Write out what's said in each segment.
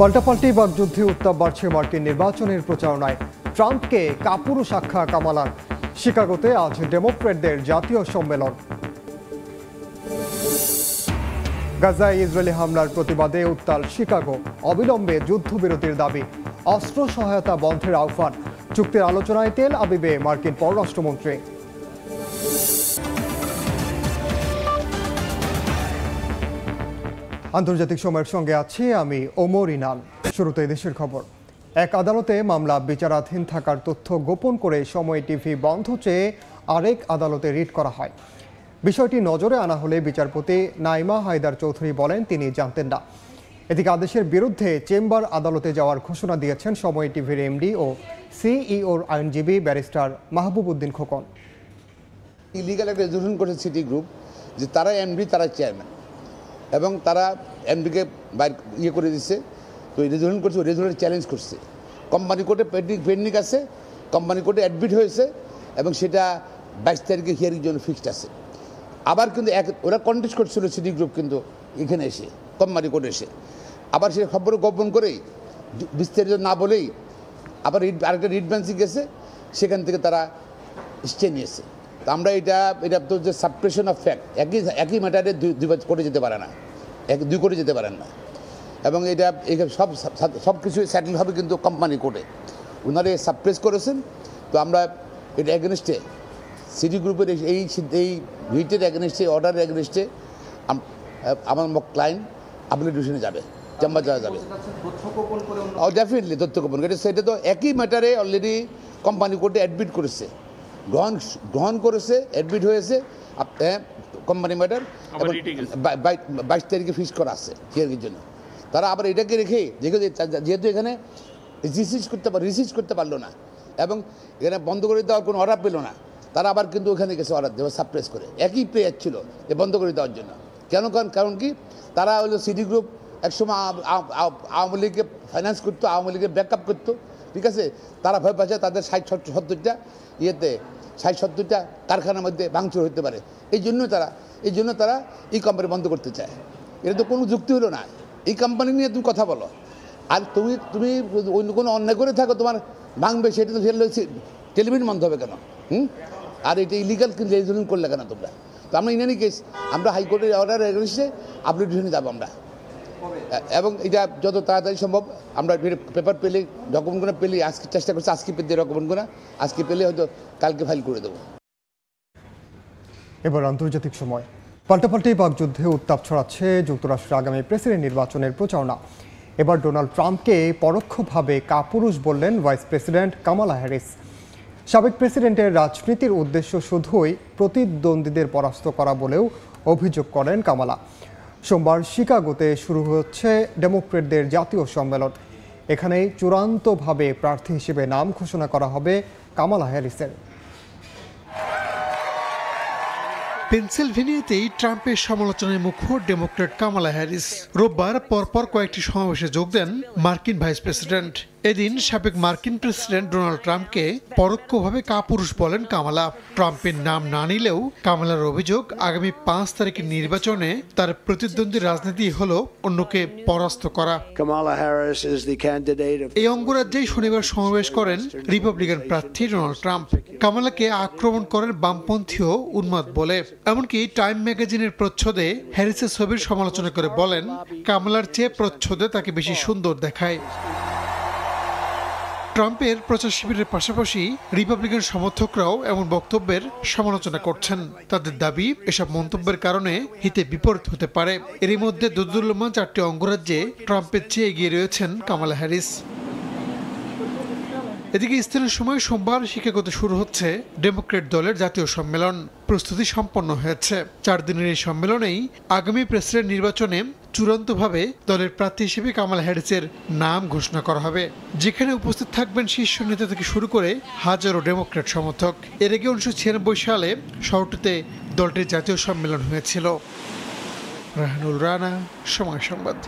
পাল্টাপাল্টি বাগযুদ্ধে উত্তাপ বাড়ছে মার্কিন নির্বাচনের প্রচারণায়। ট্রাম্পকে কাপুরুষ আখ্যা কামালার। শিকাগোতে আজ ডেমোক্র্যাটদের জাতীয় সম্মেলন। গাজায় ইসরায়েলি হামলার প্রতিবাদে উত্তাল শিকাগো। অবিলম্বে যুদ্ধবিরতির দাবি, অস্ত্র সহায়তা বন্ধের আহ্বান। চুক্তির আলোচনায় তেল আবিবে মার্কিন পররাষ্ট্রমন্ত্রী। আন্তর্জাতিক সময়ের সঙ্গে আছি আমি ওমর ইনাল। শুরুতে দেশের খবর। এক আদালতে মামলা বিচারাধীন থাকার তথ্য গোপন করে সময় টিভি বন্ধ চেয়ে আরেক আদালতে রিট করা হয়। বিষয়টি নজরে আনা হলে বিচারপতি নাইমা হায়দার চৌধুরী বলেন তিনি জানতেন না। এদিকে আদেশের বিরুদ্ধে চেম্বার আদালতে যাওয়ার ঘোষণা দিয়েছেন সময় টিভির এমডি ও সিইওর আইনজীবী ব্যারিস্টার মাহবুব উদ্দিন খোকন। ইলিগাল একটা রেজুলেশন করেছে সিটি গ্রুপ যে তারা এমডি, তারা চেয়ারম্যান, এবং তারা এমডিকে বাইর করে দিচ্ছে। তো এই রেজুলেশন করছে, ওই রেজুলেশন চ্যালেঞ্জ করছে। কোম্পানি কোর্টে পেন্ডিং আছে, কোম্পানি কোর্টে অ্যাডমিট হয়েছে, এবং সেটা 22 তারিখে হিয়ারিং জন্য ফিক্সড আছে। আবার কিন্তু ওরা কন্টেস্ট করছিল সিটি গ্রুপ, কিন্তু এখানে এসে কোম্পানি কোর্টে এসে আবার সে খবর গোপন করেই বিস্তারিত না বলেই আবার আরেকটা রিট বেঞ্চে গেছে, সেখান থেকে তারা স্টে নিয়েছে। তো আমরা এটা তো যে সাপ্রেশন অফ ফ্যাক্ট, একই ম্যাটারে দুই কোর্টে যেতে পারে না, দুই কোর্টে যেতে পারেন না, এবং এটা সব কিছু সেটেল হবে কিন্তু কোম্পানি কোর্টে। ওনারা সাপ্রেস করেছেন। তো আমরা এটা এগেনস্টে সিটি গ্রুপের এই রিটের এগেনস্টে, অর্ডারের এগেনস্টে আমার ক্লায়েন্ট অ্যাপ্লিকেশনে যাবে, চেম্বার যাবে। ডেফিনেটলি তথ্য গোপন করে, সেটা তো একই ম্যাটারে অলরেডি কোম্পানি কোর্টে অ্যাডমিট করেছে, গ্রহণ করেছে, অ্যাডমিট হয়েছে কোম্পানি ম্যাটার, 22 তারিখে ফিক্স করা আছে হিয়ারিংয়ের জন্য। তারা আবার এটাকে রেখে যেহেতু এখানে রিসিজ করতে পারলো না, এবং এখানে বন্ধ করে দেওয়ার কোনো অর্ডার পেলো না, তারা আবার কিন্তু ওখানে গেছে অর্ডার দেওয়া, সাপ্রেস করে। একই প্লেয়ার ছিল যে বন্ধ করে দেওয়ার জন্য। কারণ কি, তারা হলো সিটি গ্রুপ একসময় আওয়ামী লীগকে ফাইন্যান্স করতো, আওয়ামী লীগের ব্যাকআপ করতো, ঠিক আছে। তারা ভয় পাচ্ছে তাদের 60-70টা ইয়েতে 60-70টা কারখানার মধ্যে ভাঙচুর হতে পারে। এই জন্য তারা এই কোম্পানি বন্ধ করতে চায়। এটা তো কোনো যুক্তি হলো না। এই কোম্পানি নিয়ে তুমি কথা বলো, আর তুমি অন্য কোনো অন্যায় করে থাকো, তোমার ভাঙবে, সেটা তো টেলিভিশন বন্ধ হবে কেন? আর এটা ইলিগাল কিন্তু রেজুলেশন করলে কেন তোমরা? তো আমরা ইন এনি কেস আমরা হাইকোর্টের অর্ডার এগেইনস্টে অ্যাপ্লিকেশনে যাবো আমরা, এবং এটা যত তাড়াতাড়ি সম্ভব আমরা পেপার পেলে, ডকুমেন্টগুলো পেলে, আজকে চেষ্টা করছি আজকে পেতে, ডকুমেন্টগুলো আজকে পেলে হয়তো কালকে ফাইল করে দেবো। এবার আন্তর্জাতিক সময়। পাল্টাপাল্টি বাগযুদ্ধে উত্তাপ ছড়াচ্ছে যুক্তরাষ্ট্রের আগামী প্রেসিডেন্ট নির্বাচনের প্রচারণা। এবার ডোনাল্ড ট্রাম্পকে পরোক্ষভাবে কাপুরুষ বললেন ভাইস প্রেসিডেন্ট কামালা হ্যারিস। সাবেক প্রেসিডেন্টের রাজনীতির উদ্দেশ্য শুধুই প্রতিদ্বন্দ্বীদের পরাস্ত করা বলেও অভিযোগ করেন কামালা। সোমবার শিকাগোতে শুরু হচ্ছে ডেমোক্র্যাটদের জাতীয় সম্মেলন। এখানেই চূড়ান্তভাবে প্রার্থী হিসেবে নাম ঘোষণা করা হবে কামালা হ্যারিসের। পেনসিলভেনিয়াতেই ট্রাম্পের সমালোচনায় মুখর ডেমোক্র্যাট কামালা হ্যারিস। রোববার পরপর কয়েকটি সমাবেশে যোগ দেন মার্কিন ভাইস প্রেসিডেন্ট। এদিন সাবেক মার্কিন প্রেসিডেন্ট ডোনাল্ড ট্রাম্পকে পরোক্ষভাবে কাপুরুষ বলেন কামালা। ট্রাম্পের নাম না নিলেও কামালার অভিযোগ, আগামী 5 তারিখের নির্বাচনে তার প্রতিদ্বন্দ্বী রাজনীতি হলো অন্যকে পরাস্ত করা। এই অঙ্গরাজ্যেই শনিবার সমাবেশ করেন রিপাবলিকান প্রার্থী ডোনাল্ড ট্রাম্প। কামালাকে আক্রমণ করেন বামপন্থীও উন্মাদ বলে। এমনকি টাইম ম্যাগাজিনের প্রচ্ছদে হ্যারিসের ছবির সমালোচনা করে বলেন, কামালার চেয়ে প্রচ্ছদে তাকে বেশি সুন্দর দেখায়। ট্রাম্পের প্রচার শিবিরের পাশাপাশি রিপাবলিকান সমর্থকরাও এমন বক্তব্যের সমালোচনা করছেন। তাদের দাবি, এসব মন্তব্যের কারণে হিতে বিপরীত হতে পারে। এরই মধ্যে দোদুল্যমান 4টি অঙ্গরাজ্যে ট্রাম্পের চেয়ে এগিয়ে রয়েছেন কামালা হ্যারিস। এদিকে স্থানীয় সময় সোমবার শিকাগোতে শুরু হচ্ছে ডেমোক্র্যাট দলের জাতীয় সম্মেলন। প্রস্তুতি সম্পন্ন হয়েছে। 4 দিনের এই সম্মেলনেই আগামী প্রেসিডেন্ট নির্বাচনে চূড়ান্তভাবে দলের প্রার্থী হিসেবে কামালা হ্যারিসের নাম ঘোষণা করা হবে, যেখানে উপস্থিত থাকবেন শীর্ষ নেতা থেকে শুরু করে হাজারো ডেমোক্র্যাট সমর্থক। এর আগে 1996 সালে শহরটিতে দলটির জাতীয় সম্মেলন হয়েছিল। রাহানুল রানা, সময় সংবাদ।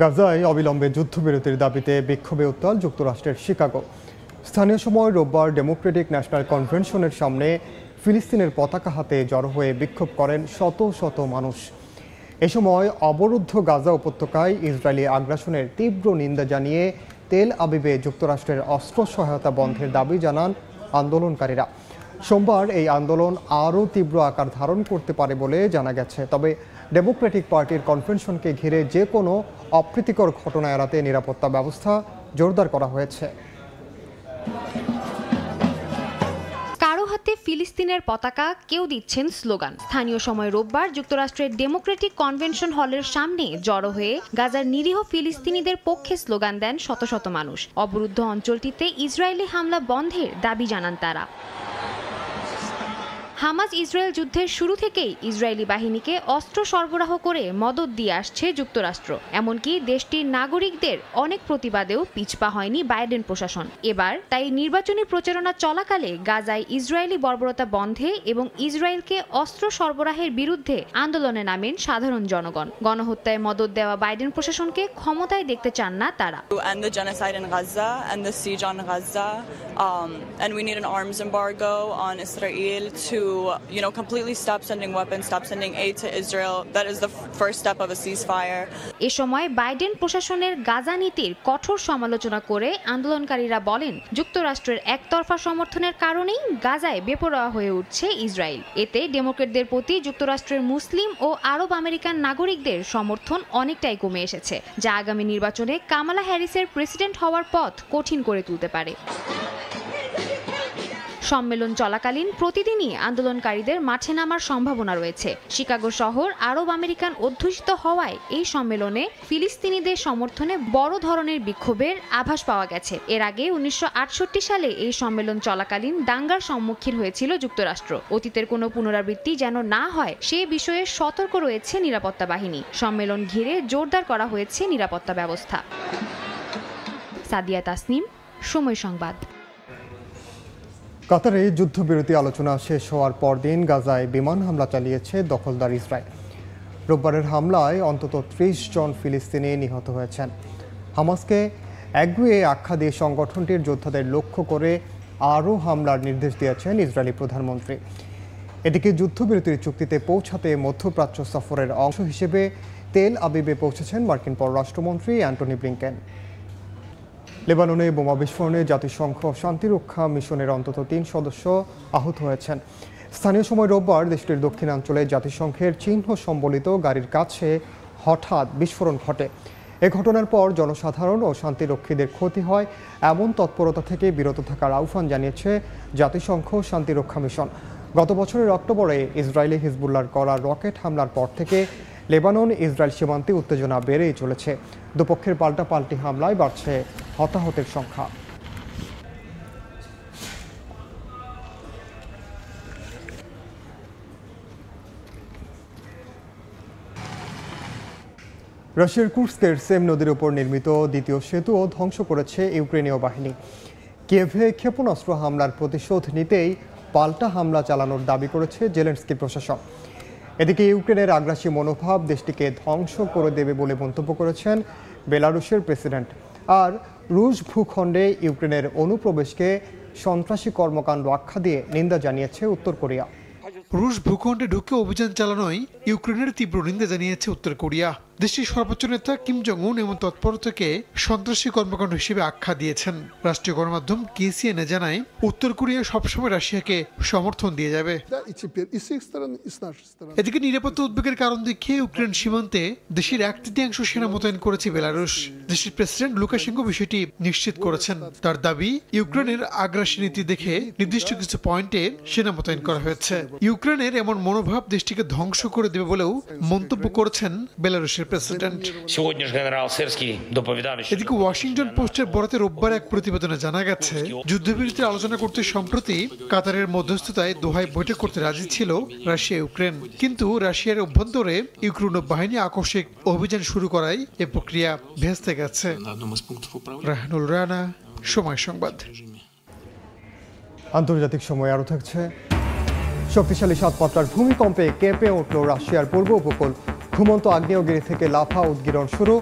গাজায় অবিলম্বে যুদ্ধবিরতির দাবিতে বিক্ষোভে উত্তাল যুক্তরাষ্ট্রের শিকাগো। স্থানীয় সময় রোববার ডেমোক্রেটিক ন্যাশনাল কনভেনশনের সামনে ফিলিস্তিনের পতাকা হাতে জড়ো হয়ে বিক্ষোভ করেন শত শত মানুষ। এ সময় অবরুদ্ধ গাজা উপত্যকায় ইসরায়েলি আগ্রাসনের তীব্র নিন্দা জানিয়ে তেল আবিবে যুক্তরাষ্ট্রের অস্ত্র সহায়তা বন্ধের দাবি জানান আন্দোলনকারীরা। সোমবার এই আন্দোলন আরও তীব্র আকার ধারণ করতে পারে বলে জানা গেছে। তবে ডেমোক্রেটিক পার্টির কনভেনশনকে ঘিরে যে কোনো অপ্রীতিকর ঘটনা এড়াতে নিরাপত্তা ব্যবস্থা জোরদার করা হয়েছে। কারো হাতে ফিলিস্তিনের পতাকা, কেউ দিচ্ছেন স্লোগান। স্থানীয় সময় রোববার যুক্তরাষ্ট্রের ডেমোক্রেটিক কনভেনশন হলের সামনে জড়ো হয়ে গাজার নিরীহ ফিলিস্তিনিদের পক্ষে স্লোগান দেন শত শত মানুষ। অবরুদ্ধ অঞ্চলটিতে ইসরায়েলি হামলা বন্ধের দাবি জানান তারা। হামাস ইসরায়েল যুদ্ধের শুরু থেকেই ইসরায়েলি বাহিনীকে অস্ত্র সরবরাহ করে মদদ দিয়ে আসছে যুক্তরাষ্ট্র। এমনকি দেশটির নাগরিকদের অনেক প্রতিবাদেও পিছপা হয়নি বাইডেন প্রশাসন। এবার তাই নির্বাচনী প্রচারণা চলাকালে গাজায় ইসরায়েলি বর্বরতা বন্ধে এবং ইসরায়েলকে অস্ত্র সরবরাহের বিরুদ্ধে আন্দোলনে নামেন সাধারণ জনগণ। গণহত্যায় মদদ দেওয়া বাইডেন প্রশাসনকে ক্ষমতায় দেখতে চান না তারা। And the genocide in Gaza and the siege on Gaza, and we need an arms embargo on Israel to completely stop sending weapons, stop sending aid to Israel. That is the first step of a ceasefire. এ সময় Biden প্রশাসনের গাজা নীতির কঠোর সমালোচনা করে আন্দোলনকারীরা বলেন, যুক্তরাষ্ট্রের একতরফা সমর্থনের কারণেই গাজায় বেপরোয়া হয়ে উঠছে ইসরায়েল। এতে ডেমোক্রেটদের প্রতি যুক্তরাষ্ট্রের মুসলিম ও আরব আমেরিকান নাগরিকদের সমর্থন অনেকটাই কমে এসেছে, যা আগামী নির্বাচনে কামালা হ্যারিসের প্রেসিডেন্ট হওয়ার পথ কঠিন করে তুলতে পারে। সম্মেলন চলাকালীন প্রতিদিনই আন্দোলনকারীদের মাঠে নামার সম্ভাবনা রয়েছে। শিকাগো শহর আরব আমেরিকান অধ্যুষিত হওয়ায় এই সম্মেলনে ফিলিস্তিনিদের সমর্থনে বড় ধরনের বিক্ষোভের আভাস পাওয়া গেছে। এর আগে 1968 সালে এই সম্মেলন চলাকালীন দাঙ্গার সম্মুখীন হয়েছিল যুক্তরাষ্ট্র। অতীতের কোনো পুনরাবৃত্তি যেন না হয় সে বিষয়ে সতর্ক রয়েছে নিরাপত্তা বাহিনী। সম্মেলন ঘিরে জোরদার করা হয়েছে নিরাপত্তা ব্যবস্থা। সাদিয়া তাসনিম, সময় সংবাদ। কাতারে যুদ্ধবিরতি আলোচনা শেষ হওয়ার পরদিন গাজায় বিমান হামলা চালিয়েছে দখলদার ইসরায়েল। রোববারের হামলায় অন্তত 30 জন ফিলিস্তিনি নিহত হয়েছেন। হামাসকে একগুঁয়ে আখ্যা দিয়ে সংগঠনটির যোদ্ধাদের লক্ষ্য করে আরও হামলার নির্দেশ দিয়েছেন ইসরায়েলি প্রধানমন্ত্রী। এদিকে যুদ্ধবিরতির চুক্তিতে পৌঁছাতে মধ্যপ্রাচ্য সফরের অংশ হিসেবে তেল আবিবে পৌঁছেছেন মার্কিন পররাষ্ট্রমন্ত্রী অ্যান্টনি ব্লিংকেন। লেবাননে বোমা বিস্ফোরণে জাতিসংঘ শান্তিরক্ষা মিশনের অন্তত 3 সদস্য আহত হয়েছেন। স্থানীয় সময় রোববার দেশটির দক্ষিণাঞ্চলে জাতিসংঘের চিহ্ন সম্বলিত গাড়ির কাছে হঠাৎ বিস্ফোরণ ঘটে। এ ঘটনার পর জনসাধারণ ও শান্তিরক্ষীদের ক্ষতি হয় এমন তৎপরতা থেকে বিরত থাকার আহ্বান জানিয়েছে জাতিসংঘ শান্তিরক্ষা মিশন। গত বছরের অক্টোবরে ইসরায়েলি হিজবুল্লাহর করা রকেট হামলার পর থেকে লেবানন ইসরায়েল সীমান্তে উত্তেজনা বেড়েই চলেছে। দুপক্ষের পাল্টাপাল্টি হামলায় বাড়ছে হতাহতের সংখ্যা। রাশিয়ার কুর্স্কের সেম নদীর উপর নির্মিত দ্বিতীয় সেতুও ধ্বংস করেছে ইউক্রেনীয় বাহিনী। কিয়েভে ক্ষেপণাস্ত্র হামলার প্রতিশোধ নিতেই পাল্টা হামলা চালানোর দাবি করেছে জেলেনস্কি প্রশাসন। এদিকে ইউক্রেনের আগ্রাসী মনোভাব দেশটিকে ধ্বংস করে দেবে বলে মন্তব্য করেছেন বেলারুশের প্রেসিডেন্ট। আর রুশ ভূখণ্ডে ইউক্রেনের অনুপ্রবেশকে সন্ত্রাসী কর্মকাণ্ড আখ্যা দিয়ে নিন্দা জানিয়েছে উত্তর কোরিয়া। রুশ ভূখণ্ডে ঢুকে অভিযান চালানোয় ইউক্রেনের তীব্র নিন্দা জানিয়েছে উত্তর কোরিয়া। দেশটির সর্বোচ্চ নেতা কিম জং উন এমন তৎপরতাকে সন্ত্রাসী কর্মকাণ্ড হিসেবে আখ্যা দিয়েছেন। রাষ্ট্রীয় গণমাধ্যম KCNA জানায়, উত্তর কোরিয়া সবসময় রাশিয়াকে সমর্থন দিয়ে যাবে। এদিকে নিরাপত্তা উদ্বেগের কারণ দেখিয়ে ইউক্রেন সীমান্তে দেশের 1/3 সেনা মোতায়েন করেছে বেলারুশ। দেশের প্রেসিডেন্ট লুকাশেঙ্কো বিষয়টি নিশ্চিত করেছেন। তার দাবি, ইউক্রেনের আগ্রাসী নীতি দেখে নির্দিষ্ট কিছু পয়েন্টে সেনা মোতায়েন করা হয়েছে। ইউক্রেনের এমন মনোভাব দেশটিকে ধ্বংস করে দেবে বলেও মন্তব্য করেছেন বেলারুশের প্রেসিডেন্ট। এদিকে ওয়াশিংটন পোস্টের বরাতে রোববার এক প্রতিবেদনে জানা গেছে, যুদ্ধবিরতির আলোচনা করতে সম্প্রতি কাতারের মধ্যস্থতায় দোহায় বৈঠক করতে রাজি ছিল রাশিয়া ইউক্রেন। কিন্তু রাশিয়ার অভ্যন্তরে ইউক্রেনীয় বাহিনী আকস্মিক অভিযান শুরু করায় এ প্রক্রিয়া ভেস্তে গেছে। রাহানুল রানা, সময় সংবাদ। আন্তর্জাতিক সময় আরও থাকছে। শক্তিশালী 7 মাত্রার ভূমিকম্পে কেঁপে উঠল রাশিয়ার পূর্ব উপকূল। ঘুমন্ত আগ্নেয়গিরি থেকে লাভা উদ্গীরণ শুরু।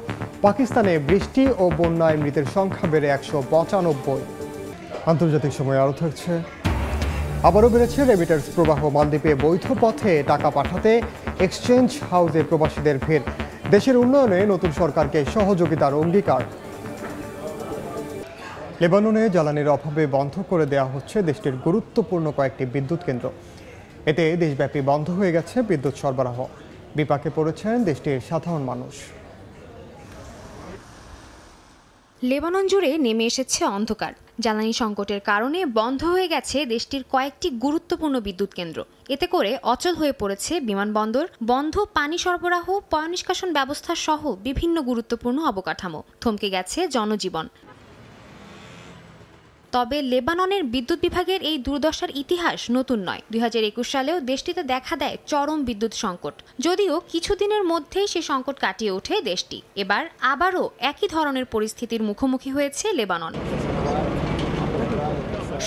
পাকিস্তানে বৃষ্টি ও বন্যায় মৃতের সংখ্যা বেড়ে 195। আন্তর্জাতিক সময় আরও থাকছে। আবারও বেড়েছে রেমিটেন্স প্রবাহ। মালদ্বীপে বৈধ পথে টাকা পাঠাতে এক্সচেঞ্জ হাউসে প্রবাসীদের ভিড়। দেশের উন্নয়নে নতুন সরকারকে সহযোগিতার অঙ্গীকার। লেবাননে জ্বালানির অভাবে বন্ধ করে দেওয়া হচ্ছে দেশটির গুরুত্বপূর্ণ কয়েকটি বিদ্যুৎ কেন্দ্র। এতে দেশব্যাপী বন্ধ হয়ে গেছে বিদ্যুৎ সরবরাহ। বিপাকে পড়েছেন দেশটির সাধারণ মানুষ। লেবানন জুড়ে নেমে এসেছে অন্ধকার। জ্বালানি সংকটের কারণে বন্ধ হয়ে গেছে দেশটির কয়েকটি গুরুত্বপূর্ণ বিদ্যুৎ কেন্দ্র। এতে করে অচল হয়ে পড়েছে বিমানবন্দর, বন্ধ পানি সরবরাহ, পয়ঃনিষ্কাশন ব্যবস্থা সহ বিভিন্ন গুরুত্বপূর্ণ অবকাঠামো। থমকে গেছে জনজীবন। তবে লেবাননের বিদ্যুৎ বিভাগের এই দুর্দশার ইতিহাস নতুন নয়। 2021 সালেও দেশটিতে দেখা দেয় চরম বিদ্যুৎ সংকট। যদিও কিছুদিনের মধ্যেই সে সংকট কাটিয়ে ওঠে দেশটি। এবার আবারও একই ধরনের পরিস্থিতির মুখোমুখি হয়েছে লেবানন।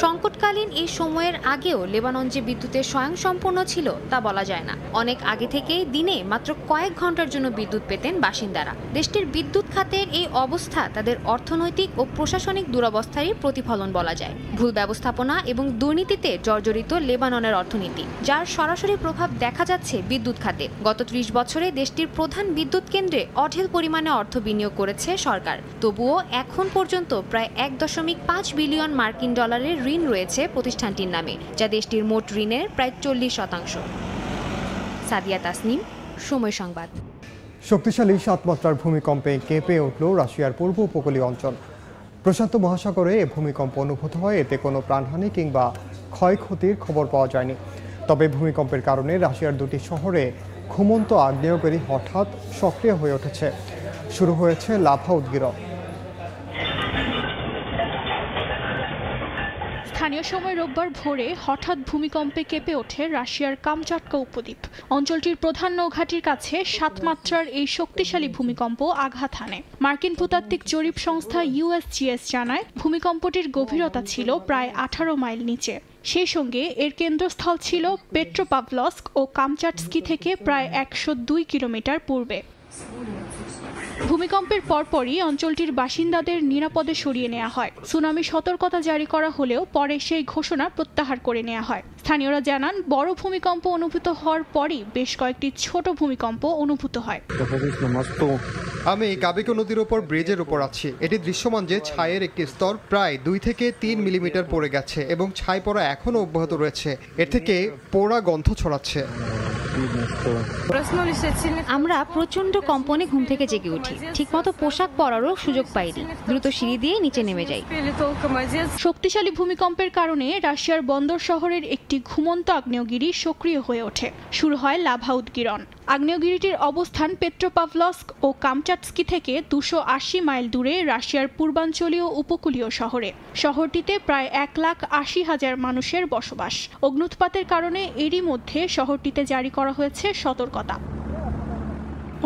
সংকটকালীন এই সময়ের আগেও লেবানন যে বিদ্যুতের স্বয়ংসম্পূর্ণ ছিল তা বলা যায় না। অনেক আগে থেকেই দিনে মাত্র কয়েক ঘন্টার জন্য বিদ্যুৎ পেতেন বাসিন্দারা। দেশটির বিদ্যুৎ খাতের এই অবস্থা তাদের অর্থনৈতিক ও প্রশাসনিক দুরবস্থারই প্রতিফলন বলা যায়। ভুল ব্যবস্থাপনা এবং দুর্নীতিতে জর্জরিত লেবাননের অর্থনীতি, যার সরাসরি প্রভাব দেখা যাচ্ছে বিদ্যুৎ খাতে। গত 30 বছরে দেশটির প্রধান বিদ্যুৎ কেন্দ্রে অঢেল পরিমাণে অর্থ বিনিয়োগ করেছে সরকার। তবুও এখন পর্যন্ত প্রায় 1.5 বিলিয়ন মার্কিন ডলারের ঋণ রয়েছে প্রতিষ্ঠানটির নামে, যা দেশটির মোট ঋণের প্রায় 40%। সাদিয়া তাসনিম, সময় সংবাদ। শক্তিশালী 7 মাত্রার ভূমিকম্পে কেঁপে উঠল রাশিয়ার পূর্ব উপকূলীয় অঞ্চল। প্রশান্ত মহাসাগরে এ ভূমিকম্প অনুভূত হয়। এতে কোনো প্রাণহানি কিংবা ক্ষয়ক্ষতির খবর পাওয়া যায়নি। তবে ভূমিকম্পের কারণে রাশিয়ার 2টি শহরে ঘুমন্ত আগ্নেয়গিরি হঠাৎ সক্রিয় হয়ে উঠেছে। শুরু হয়েছে লাভা উদগীরণ। স্থানীয় সময় রোববার ভোরে হঠাৎ ভূমিকম্পে কেঁপে ওঠে রাশিয়ার কামচাটকা উপদ্বীপ। অঞ্চলটির প্রধান নৌঘাটির কাছে 7 মাত্রার এই শক্তিশালী ভূমিকম্প আঘাত হানে। মার্কিন ভূতাত্ত্বিক জরিপ সংস্থা USGS জানায় ভূমিকম্পটির গভীরতা ছিল প্রায় 18 মাইল নিচে। সেই সঙ্গে এর কেন্দ্রস্থল ছিল পেট্রোপাভলস্ক ও কামচাটস্কি থেকে প্রায় 102 কিলোমিটার পূর্বে। ভূমিকম্পের পরপরই অঞ্চলটির বাসিন্দাদের নিরাপদে সরিয়ে নেওয়া হয়। সুনামি সতর্কতা জারি করা হলেও পরে সেই ঘোষণা প্রত্যাহার করে নেওয়া হয়। স্থানীয়রা জানান, বড় ভূমিকম্প অনুভূত হওয়ার পরই বেশ কয়েকটি ছোট ভূমিকম্প অনুভূত হয়। আমি কাবিকো নদীর ওপর ব্রিজের উপর আছি। এটি দৃশ্যমান যে ছাইয়ের একটি স্তর প্রায় 2 থেকে 3 মিলিমিটার পড়ে গেছে এবং ছাই পড়া এখনও অব্যাহত রয়েছে। এর থেকে পোড়া গন্ধ ছড়াচ্ছে। আমরা প্রচন্ড কম্পনে ঘুম থেকে জেগে উঠি। ঠিকমতো পোশাক পরারও সুযোগ পাইনি। দ্রুত সিঁড়ি দিয়ে নিচে নেমে যাই। শক্তিশালী ভূমিকম্পের কারণে রাশিয়ার বন্দর শহরের একটি ঘুমন্ত আগ্নেয়গিরি সক্রিয় হয়ে ওঠে। শুরু হয় লাভা উদগীরণ। আগ্নেয়গিরিটির অবস্থান পেট্রোপাভলস্ক ও কামচাটস্কি থেকে 280 মাইল দূরে রাশিয়ার পূর্বাঞ্চলীয় উপকূলীয় শহরে। শহরটিতে প্রায় 1,80,000 মানুষের বসবাস। অগ্ন্যুৎপাতের কারণে এরই মধ্যে শহরটিতে জারি করা হয়েছে সতর্কতা।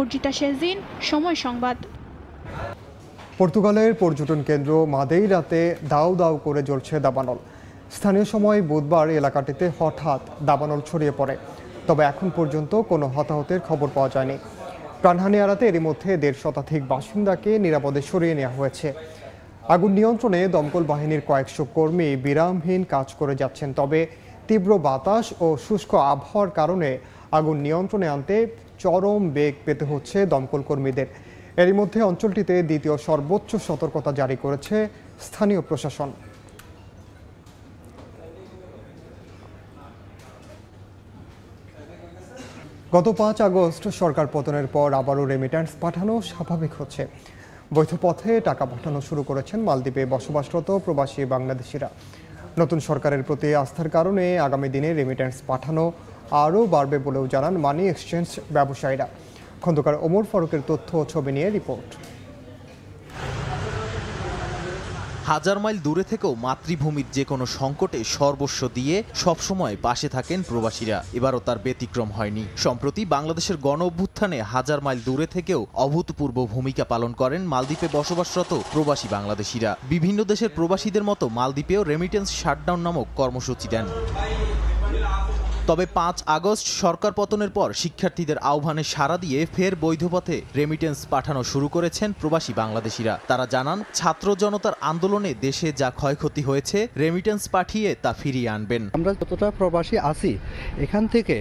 অর্জিতা শেজিন, সময় সংবাদ। পর্তুগালের পর্যটন কেন্দ্র মাদেইরাতে দাউ দাউ করে জ্বলছে দাবানল। স্থানীয় সময় বুধবার এলাকাটিতে হঠাৎ দাবানল ছড়িয়ে পড়ে। তবে এখন পর্যন্ত কোনো হতাহতের খবর পাওয়া যায়নি। প্রাণহানি এড়াতে এরই মধ্যে 1.5 শতাধিক বাসিন্দাকে নিরাপদে সরিয়ে নেওয়া হয়েছে। আগুন নিয়ন্ত্রণে দমকল বাহিনীর কয়েকশো কর্মী বিরামহীন কাজ করে যাচ্ছেন। তবে তীব্র বাতাস ও শুষ্ক আবহাওয়ার কারণে আগুন নিয়ন্ত্রণে আনতে চরম বেগ পেতে হচ্ছে দমকল কর্মীদের। এরই মধ্যে অঞ্চলটিতে দ্বিতীয় সর্বোচ্চ সতর্কতা জারি করেছে স্থানীয় প্রশাসন। গত 5 আগস্ট সরকার পতনের পর আবারও রেমিট্যান্স পাঠানো স্বাভাবিক হচ্ছে। বৈধ পথে টাকা পাঠানো শুরু করেছেন মালদ্বীপে বসবাসরত প্রবাসী বাংলাদেশিরা। নতুন সরকারের প্রতি আস্থার কারণে আগামী দিনে রেমিট্যান্স পাঠানো আরও বাড়বে বলেও জানান মানি এক্সচেঞ্জ ব্যবসায়ীরা। খন্দকার ওমর ফারুকের তথ্য ও ছবি নিয়ে রিপোর্ট। হাজার মাইল দূরে থেকেও মাতৃভূমির যে কোনো সংকটে সর্বস্ব দিয়ে সবসময় পাশে থাকেন প্রবাসীরা। এবারও তার ব্যতিক্রম হয়নি। সম্প্রতি বাংলাদেশের গণ অভ্যুত্থানে হাজার মাইল দূরে থেকেও অভূতপূর্ব ভূমিকা পালন করেন মালদ্বীপে বসবাসরত প্রবাসী বাংলাদেশিরা। বিভিন্ন দেশের প্রবাসীদের মতো মালদ্বীপেও রেমিটেন্স শাটডাউন নামক কর্মসূচি দেন। তবে ৫ আগস্ট সরকার পতনের পর শিক্ষার্থীদের আহ্বানে সাড়া দিয়ে ফের বৈধ পথে রেমিটেন্স পাঠানো শুরু করেছেন প্রবাসী বাংলাদেশিরা। তারা জানান, ছাত্র জনতার আন্দোলনে দেশে যা ক্ষয়ক্ষতি হয়েছে রেমিটেন্স পাঠিয়ে তা ফিরিয়ে আনবেন। আমরা যতটা প্রবাসী আছি এখান থেকে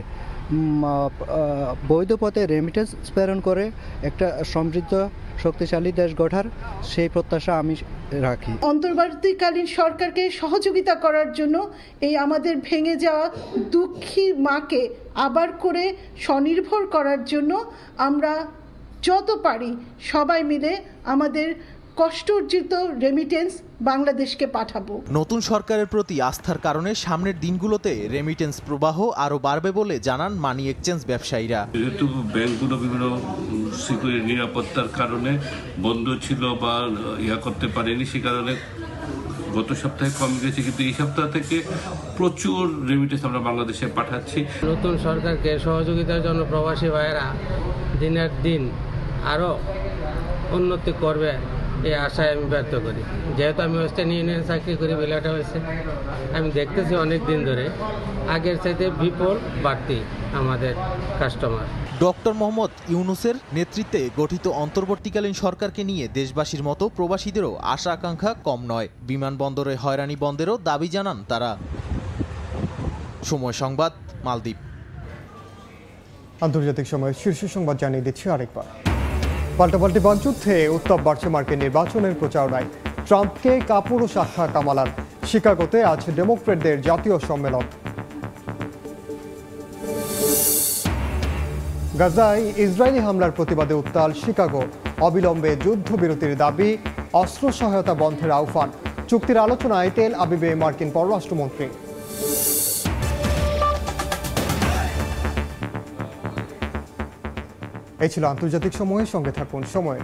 বৈধ পথে রেমিটেন্স প্রেরণ করে একটা সমৃদ্ধ শক্তিশালী দেশ গড়ার সেই প্রত্যাশা আমি রাখি। অন্তর্বর্তীকালীন সরকারকে সহযোগিতা করার জন্য এই আমাদের ভেঙে যাওয়া দুঃখী মাকে আবার করে স্বনির্ভর করার জন্য আমরা যত পারি সবাই মিলে আমাদের কষ্ট অর্জিত রেমিটেন্স বাংলাদেশকে পাঠাবো। নতুন সরকারের প্রতি আস্থার কারণে সামনের দিনগুলোতে রেমিটেন্স প্রবাহ আরও বাড়বে বলে জানান মানি এক্সচেঞ্জ ব্যবসায়ীরা। যেহেতু ব্যাংকগুলো বিভিন্ন সিকিউরিটি নিরাপত্তার কারণে বন্ধ ছিল বা করতে পারেনি, সে কারণে গত সপ্তাহে কম গেছে, কিন্তু এই সপ্তাহ থেকে প্রচুর রেমিটেন্স আমরা বাংলাদেশে পাঠাচ্ছি। নতুন সরকারকে সহযোগিতার জন্য প্রবাসী ভাইয়েরা দিনের দিন আরও উন্নতি করবে এই আশায় আমি ব্যক্ত করি। যেহেতু আমি ওয়েস্টার্ন ইউনিয়নে চাকরি করি, বেলাটা হয়েছে, আমি দেখতেছি অনেক দিন ধরে আগের চাইতে বিপুল বাড়তি আমাদের কাস্টমার। ডক্টর মোহাম্মদ ইউনুসের নেতৃত্বে গঠিত অন্তর্বর্তীকালীন সরকারকে নিয়ে দেশবাসীর মতো প্রবাসীদেরও আশা আকাঙ্ক্ষা কম নয়। বিমানবন্দরে হয়রানি বন্ধেরও দাবি জানান তারা। সময় সংবাদ, মালদ্বীপ। আন্তর্জাতিক সময়ের শীর্ষ সংবাদ জানিয়ে দিচ্ছি আরেকবার। পাল্টাপাল্টি বাকযুদ্ধে উত্তাপ বাড়ছে মার্কিন নির্বাচনের প্রচারণায়। ট্রাম্পকে কাপুরুষ আখ্যা কামালার। শিকাগোতে আজ ডেমোক্রেটদের জাতীয় সম্মেলন। গাজায় ইসরায়েলি হামলার প্রতিবাদে উত্তাল শিকাগো। অবিলম্বে যুদ্ধবিরতির দাবি, অস্ত্র সহায়তা বন্ধের আহ্বান। চুক্তির আলোচনায় তেল আবিবে মার্কিন পররাষ্ট্রমন্ত্রী। এই ছিল আন্তর্জাতিক সময়ের সঙ্গে থাকুন সময়।